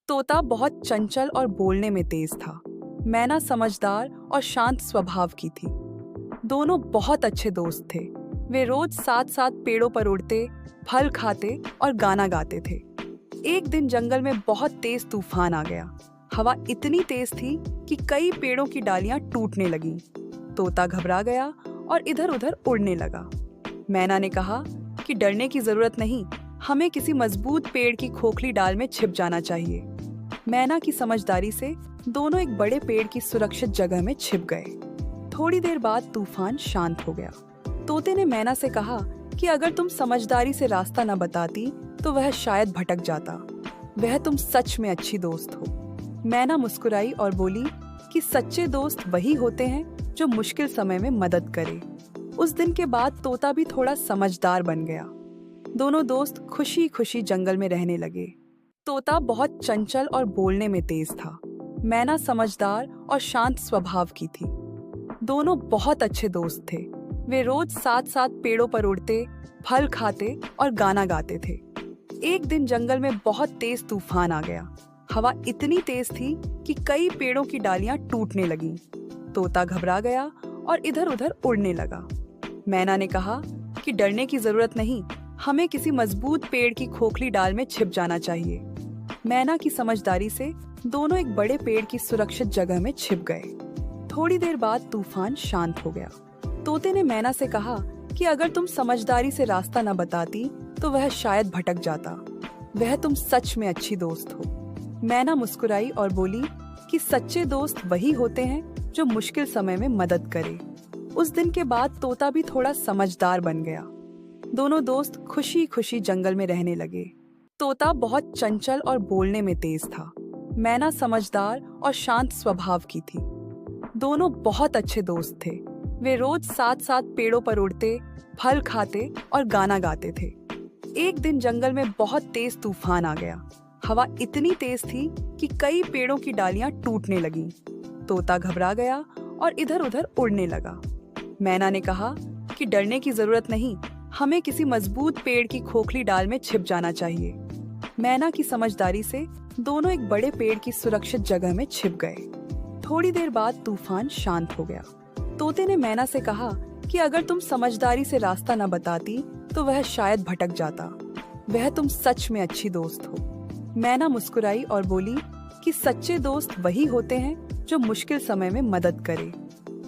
तोता बहुत चंचल और बोलने में तेज था। मैना समझदार और शांत स्वभाव की थी। दोनों बहुत अच्छे दोस्त थे। वे रोज साथ साथ पेड़ों पर उड़ते, फल खाते और गाना गाते थे। एक दिन जंगल में बहुत तेज तूफान आ गया। हवा इतनी तेज थी कि कई पेड़ों की डालियां टूटने लगीं। तोता घबरा गया और इधर उधर उड़ने लगा। मैना ने कहा कि डरने की जरूरत नहीं, हमें किसी मजबूत पेड़ की खोखली डाल में छिप जाना चाहिए। मैना की समझदारी से दोनों एक बड़े पेड़ की सुरक्षित जगह में छिप गए। थोड़ी देर बाद तूफान शांत हो गया। तोते ने मैना से कहा कि अगर तुम समझदारी से रास्ता न बताती तो वह शायद भटक जाता। वह तुम सच में अच्छी दोस्त हो। मैना मुस्कुराई और बोली कि सच्चे दोस्त वही होते हैं जो मुश्किल समय में मदद करे। उस दिन के बाद तोता भी थोड़ा समझदार बन गया। दोनों दोस्त खुशी खुशी जंगल में रहने लगे। तोता बहुत चंचल और बोलने में तेज था। मैना समझदार और शांत स्वभाव की थी। दोनों बहुत अच्छे दोस्त थे। वे रोज साथ साथ पेड़ों पर उड़ते, फल खाते और गाना गाते थे। एक दिन जंगल में बहुत तेज तूफान आ गया। हवा इतनी तेज थी कि कई पेड़ों की डालियां टूटने लगीं। तोता घबरा गया और इधर उधर उड़ने लगा। मैना ने कहा कि डरने की जरूरत नहीं, हमें किसी मजबूत पेड़ की खोखली डाल में छिप जाना चाहिए। मैना की समझदारी से दोनों एक बड़े पेड़ की सुरक्षित जगह में छिप गए। थोड़ी देर बाद तूफान शांत हो गया। तोते ने मैना से कहा कि अगर तुम समझदारी से रास्ता न बताती तो वह शायद भटक जाता। वह तुम सच में अच्छी दोस्त हो। मैना मुस्कुराई और बोली कि सच्चे दोस्त वही होते हैं जो मुश्किल समय में मदद करे। उस दिन के बाद तोता भी थोड़ा समझदार बन गया। दोनों दोस्त खुशी खुशी जंगल में रहने लगे। तोता बहुत चंचल और बोलने में तेज था। मैना समझदार और शांत स्वभाव की थी। दोनों बहुत अच्छे दोस्त थे। वे रोज साथ साथ पेड़ों पर उड़ते, फल खाते और गाना गाते थे। एक दिन जंगल में बहुत तेज तूफान आ गया। हवा इतनी तेज थी कि कई पेड़ों की डालियां टूटने लगीं। तोता घबरा गया और इधर उधर उड़ने लगा। मैना ने कहा कि डरने की जरूरत नहीं, हमें किसी मजबूत पेड़ की खोखली डाल में छिप जाना चाहिए। मैना की समझदारी से दोनों एक बड़े पेड़ की सुरक्षित जगह में छिप गए। थोड़ी देर बाद तूफान शांत हो गया। तोते ने मैना से कहा कि अगर तुम समझदारी से रास्ता न बताती तो वह शायद भटक जाता। वह तुम सच में अच्छी दोस्त हो। मैना मुस्कुराई और बोली कि सच्चे दोस्त वही होते हैं जो मुश्किल समय में मदद करे।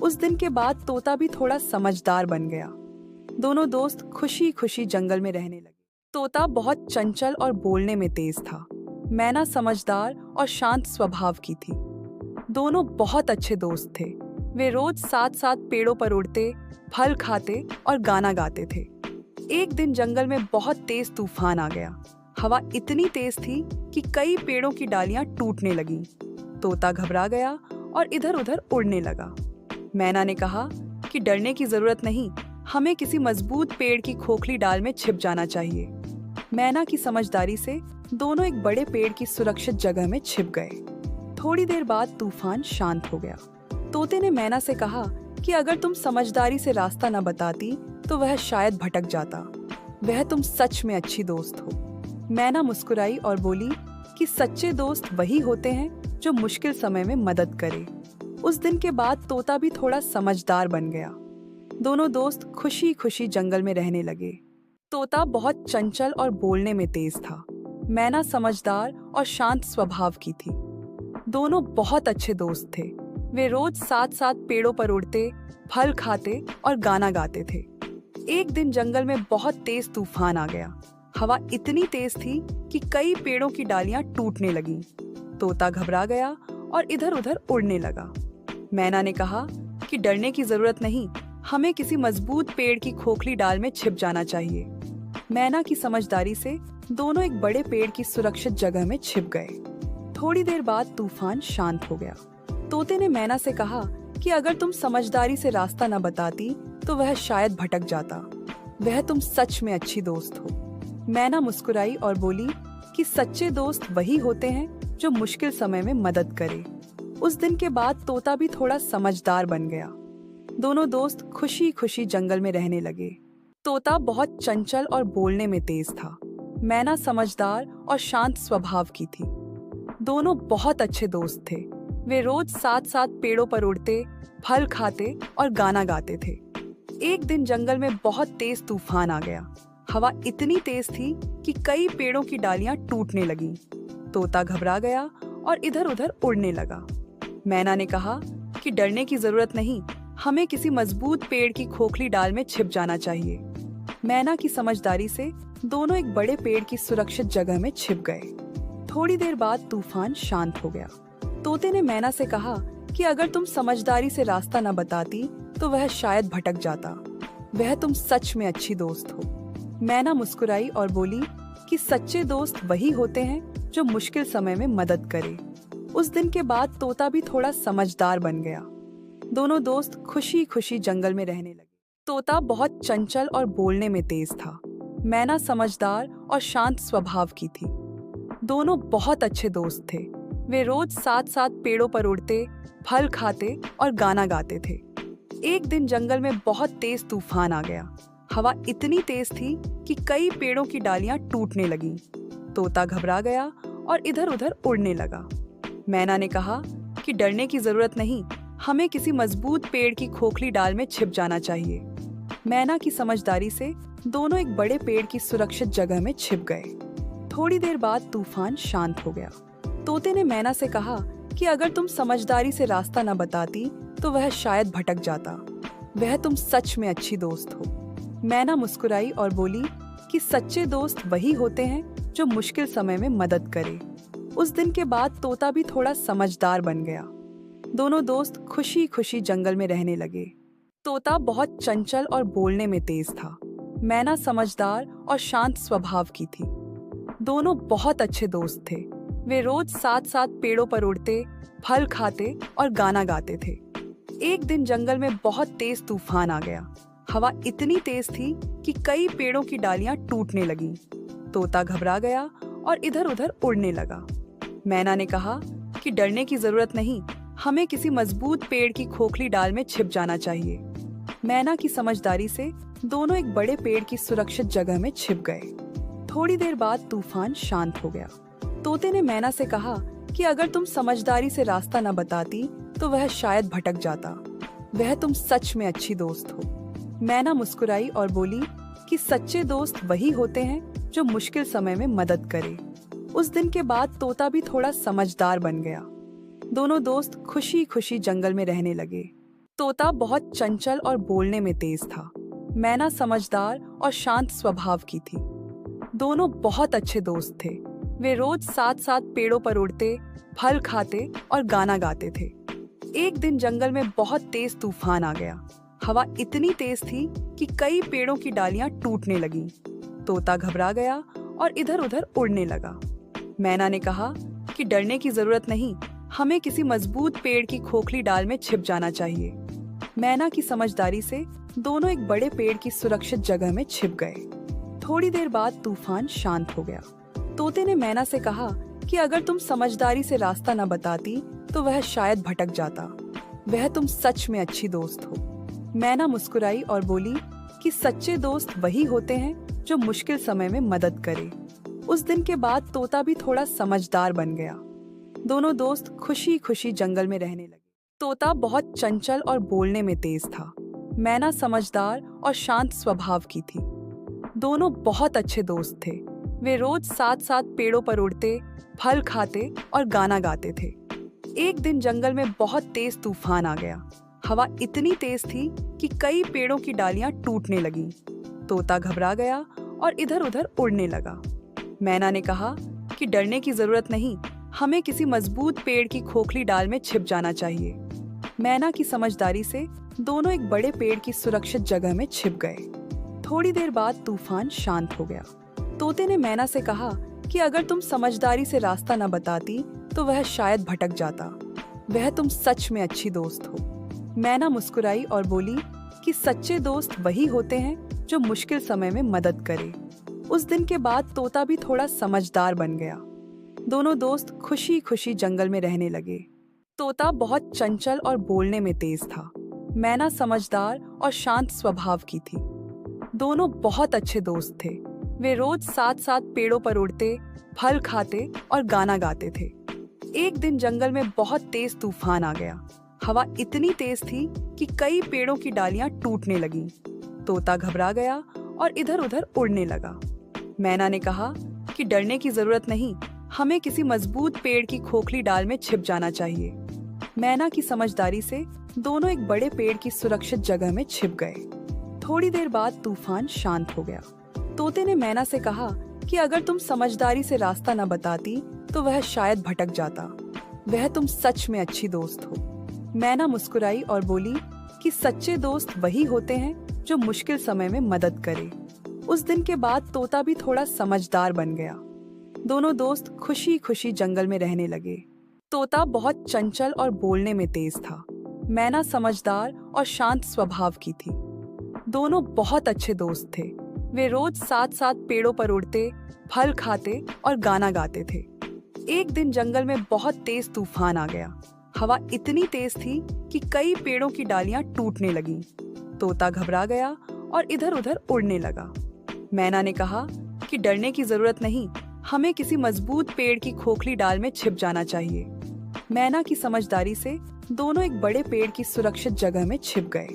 उस दिन के बाद तोता भी थोड़ा समझदार बन गया। दोनों दोस्त खुशी खुशी जंगल में रहने लगे। तोता बहुत चंचल और बोलने में तेज था। मैना समझदार और शांत स्वभाव की थी। दोनों बहुत अच्छे दोस्त थे। वे रोज साथ साथ पेड़ों पर उड़ते, फल खाते और गाना गाते थे। एक दिन जंगल में बहुत तेज तूफान आ गया। हवा इतनी तेज थी कि कई पेड़ों की डालियां टूटने लगीं। तोता घबरा गया और इधर उधर उड़ने लगा। मैना ने कहा कि डरने की जरूरत नहीं, हमें किसी मजबूत पेड़ की खोखली डाल में छिप जाना चाहिए। मैना की समझदारी से दोनों एक बड़े पेड़ की सुरक्षित जगह में छिप गए। थोड़ी देर बाद तूफान शांत हो गया। तोते ने मैना से कहा कि अगर तुम समझदारी से रास्ता न बताती तो वह शायद भटक जाता। वह तुम सच में अच्छी दोस्त हो। मैना मुस्कुराई और बोली कि सच्चे दोस्त वही होते हैं जो मुश्किल समय में मदद करे। उस दिन के बाद तोता भी थोड़ा समझदार बन गया। दोनों दोस्त खुशी खुशी जंगल में रहने लगे। तोता बहुत चंचल और बोलने में तेज था। मैना समझदार और शांत स्वभाव की थी। दोनों बहुत अच्छे दोस्त थे। वे रोज साथ साथ पेड़ों पर उड़ते, फल खाते और गाना गाते थे। एक दिन जंगल में बहुत तेज तूफान आ गया। हवा इतनी तेज थी कि कई पेड़ों की डालियां टूटने लगीं। तोता घबरा गया और इधर उधर उड़ने लगा। मैना ने कहा कि डरने की जरूरत नहीं, हमें किसी मजबूत पेड़ की खोखली डाल में छिप जाना चाहिए। मैना की समझदारी से दोनों एक बड़े पेड़ की सुरक्षित जगह में छिप गए। थोड़ी देर बाद तूफान शांत हो गया। तोते ने मैना से कहा कि अगर तुम समझदारी से रास्ता न बताती तो वह शायद भटक जाता। वह तुम सच में अच्छी दोस्त हो। मैना मुस्कुराई और बोली कि सच्चे दोस्त वही होते हैं जो मुश्किल समय में मदद करे। उस दिन के बाद तोता भी थोड़ा समझदार बन गया। दोनों दोस्त खुशी खुशी जंगल में रहने लगे। तोता बहुत चंचल और बोलने में तेज था। मैना समझदार और शांत स्वभाव की थी। दोनों बहुत अच्छे दोस्त थे। वे रोज साथ साथ पेड़ों पर उड़ते, फल खाते और गाना गाते थे। एक दिन जंगल में बहुत तेज तूफान आ गया। हवा इतनी तेज थी कि कई पेड़ों की डालियां टूटने लगीं। तोता घबरा गया और इधर उधर उड़ने लगा। मैना ने कहा कि डरने की जरूरत नहीं, हमें किसी मजबूत पेड़ की खोखली डाल में छिप जाना चाहिए। मैना की समझदारी से दोनों एक बड़े पेड़ की सुरक्षित जगह में छिप गए। थोड़ी देर बाद तूफान शांत हो गया। तोते ने मैना से कहा कि अगर तुम समझदारी से रास्ता न बताती तो वह शायद भटक जाता। वह तुम सच में अच्छी दोस्त हो। मैना मुस्कुराई और बोली कि सच्चे दोस्त वही होते हैं जो मुश्किल समय में मदद करे। उस दिन के बाद तोता भी थोड़ा समझदार बन गया। दोनों दोस्त खुशी खुशी जंगल में रहने लगे। तोता बहुत चंचल और बोलने में तेज था। मैना समझदार और शांत स्वभाव की थी। दोनों बहुत अच्छे दोस्त थे। वे रोज साथ साथ पेड़ों पर उड़ते, फल खाते और गाना गाते थे। एक दिन जंगल में बहुत तेज तूफान आ गया। हवा इतनी तेज थी कि कई पेड़ों की डालियां टूटने लगीं। तोता घबरा गया और इधर उधर उड़ने लगा। मैना ने कहा कि डरने की जरूरत नहीं, हमें किसी मजबूत पेड़ की खोखली डाल में छिप जाना चाहिए। मैना की समझदारी से दोनों एक बड़े पेड़ की सुरक्षित जगह में छिप गए। थोड़ी देर बाद तूफान शांत हो गया। तोते ने मैना से कहा कि अगर तुम समझदारी से रास्ता न बताती तो वह शायद भटक जाता। वह तुम सच में अच्छी दोस्त हो। मैना मुस्कुराई और बोली कि सच्चे दोस्त वही होते हैं जो मुश्किल समय में मदद करे। उस दिन के बाद तोता भी थोड़ा समझदार बन गया। दोनों दोस्त खुशी खुशी जंगल में रहने लगे। तोता बहुत चंचल और बोलने में तेज था। मैना समझदार और शांत स्वभाव की थी। दोनों बहुत अच्छे दोस्त थे। वे रोज साथ साथ पेड़ों पर उड़ते, फल खाते और गाना गाते थे। एक दिन जंगल में बहुत तेज तूफान आ गया। हवा इतनी तेज थी कि कई पेड़ों की डालियां टूटने लगीं। तोता घबरा गया और इधर उधर उड़ने लगा। मैना ने कहा कि डरने की जरूरत नहीं, हमें किसी मजबूत पेड़ की खोखली डाल में छिप जाना चाहिए। मैना की समझदारी से दोनों एक बड़े पेड़ की सुरक्षित जगह में छिप गए। थोड़ी देर बाद तूफान शांत हो गया। तोते ने मैना से कहा कि अगर तुम समझदारी से रास्ता न बताती तो वह शायद भटक जाता। वह तुम सच में अच्छी दोस्त हो। मैना मुस्कुराई और बोली कि सच्चे दोस्त वही होते हैं जो मुश्किल समय में मदद करे। उस दिन के बाद तोता भी थोड़ा समझदार बन गया। दोनों दोस्त खुशी खुशी जंगल में रहने लगे। तोता बहुत चंचल और बोलने में तेज था। मैना समझदार और शांत स्वभाव की थी। दोनों बहुत अच्छे दोस्त थे। वे रोज साथ साथ पेड़ों पर उड़ते, फल खाते और गाना गाते थे। एक दिन जंगल में बहुत तेज तूफान आ गया। हवा इतनी तेज थी कि कई पेड़ों की डालियां टूटने लगीं। तोता घबरा गया और इधर उधर उड़ने लगा। मैना ने कहा कि डरने की जरूरत नहीं, हमें किसी मजबूत पेड़ की खोखली डाल में छिप जाना चाहिए। मैना की समझदारी से दोनों एक बड़े पेड़ की सुरक्षित जगह में छिप गए। थोड़ी देर बाद तूफान शांत हो गया। तोते ने मैना से कहा कि अगर तुम समझदारी से रास्ता न बताती तो वह शायद भटक जाता। वह तुम सच में अच्छी दोस्त हो। मैना मुस्कुराई और बोली कि सच्चे दोस्त वही होते हैं जो मुश्किल समय में मदद करे। उस दिन के बाद तोता भी थोड़ा समझदार बन गया। दोनों दोस्त खुशी खुशी जंगल में रहने लगे। तोता बहुत चंचल और बोलने में तेज था। मैना समझदार और शांत स्वभाव की थी। दोनों बहुत अच्छे दोस्त थे। वे रोज साथ साथ पेड़ों पर उड़ते, फल खाते और गाना गाते थे। एक दिन जंगल में बहुत तेज तूफान आ गया। हवा इतनी तेज थी कि कई पेड़ों की डालियां टूटने लगीं। तोता घबरा गया और इधर उधर उड़ने लगा। मैना ने कहा कि डरने की जरूरत नहीं, हमें किसी मजबूत पेड़ की खोखली डाल में छिप जाना चाहिए। मैना की समझदारी से दोनों एक बड़े पेड़ की सुरक्षित जगह में छिप गए। थोड़ी देर बाद तूफान शांत हो गया। तोते ने मैना से कहा कि अगर तुम समझदारी से रास्ता न बताती तो वह शायद भटक जाता। वह तुम सच में अच्छी दोस्त हो। मैना मुस्कुराई और बोली कि सच्चे दोस्त वही होते हैं जो मुश्किल समय में मदद करे। उस दिन के बाद तोता भी थोड़ा समझदार बन गया। दोनों दोस्त खुशी खुशी जंगल में रहने लगे। तोता बहुत चंचल और बोलने में तेज था। मैना समझदार और शांत स्वभाव की थी। दोनों बहुत अच्छे दोस्त थे। वे रोज साथ साथ पेड़ों पर उड़ते, फल खाते और गाना गाते थे। एक दिन जंगल में बहुत तेज तूफान आ गया। हवा इतनी तेज थी कि कई पेड़ों की डालियां टूटने लगीं। तोता घबरा गया और इधर-उधर उड़ने लगा। मैना ने कहा कि डरने की जरूरत नहीं, हमें किसी मजबूत पेड़ की खोखली डाल में छिप जाना चाहिए। मैना की समझदारी से दोनों एक बड़े पेड़ की सुरक्षित जगह में छिप गए। थोड़ी देर बाद तूफान शांत हो गया। तोते ने मैना से कहा कि अगर तुम समझदारी से रास्ता न बताती तो वह शायद भटक जाता। वह तुम सच में अच्छी दोस्त हो। मैना मुस्कुराई और बोली कि सच्चे दोस्त वही होते हैं जो मुश्किल समय में मदद करे। उस दिन के बाद तोता भी थोड़ा समझदार बन गया। दोनों दोस्त खुशी खुशी जंगल में रहने लगे। तोता बहुत चंचल और बोलने में तेज था। मैना समझदार और शांत स्वभाव की थी। दोनों बहुत अच्छे दोस्त थे। वे रोज साथ साथ पेड़ों पर उड़ते, फल खाते और गाना गाते थे। एक दिन जंगल में बहुत तेज तूफान आ गया। हवा इतनी तेज थी कि कई पेड़ों की डालियां टूटने लगीं। तोता घबरा गया और इधर-उधर उड़ने लगा। मैना ने कहा कि डरने की जरूरत नहीं, हमें किसी मजबूत पेड़ की खोखली डाल में छिप जाना चाहिए। मैना की समझदारी से दोनों एक बड़े पेड़ की सुरक्षित जगह में छिप गए।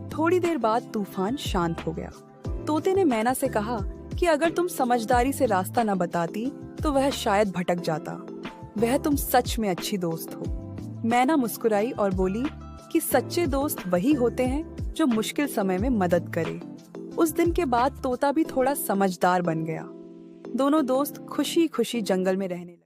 थोड़ी देर बाद तूफान शांत हो गया। तोते ने मैना से कहा कि अगर तुम समझदारी से रास्ता न बताती तो वह शायद भटक जाता। वह तुम सच में अच्छी दोस्त हो। मैना मुस्कुराई और बोली कि सच्चे दोस्त वही होते हैं जो मुश्किल समय में मदद करे। उस दिन के बाद तोता भी थोड़ा समझदार बन गया। दोनों दोस्त खुशी खुशी जंगल में रहने लगे।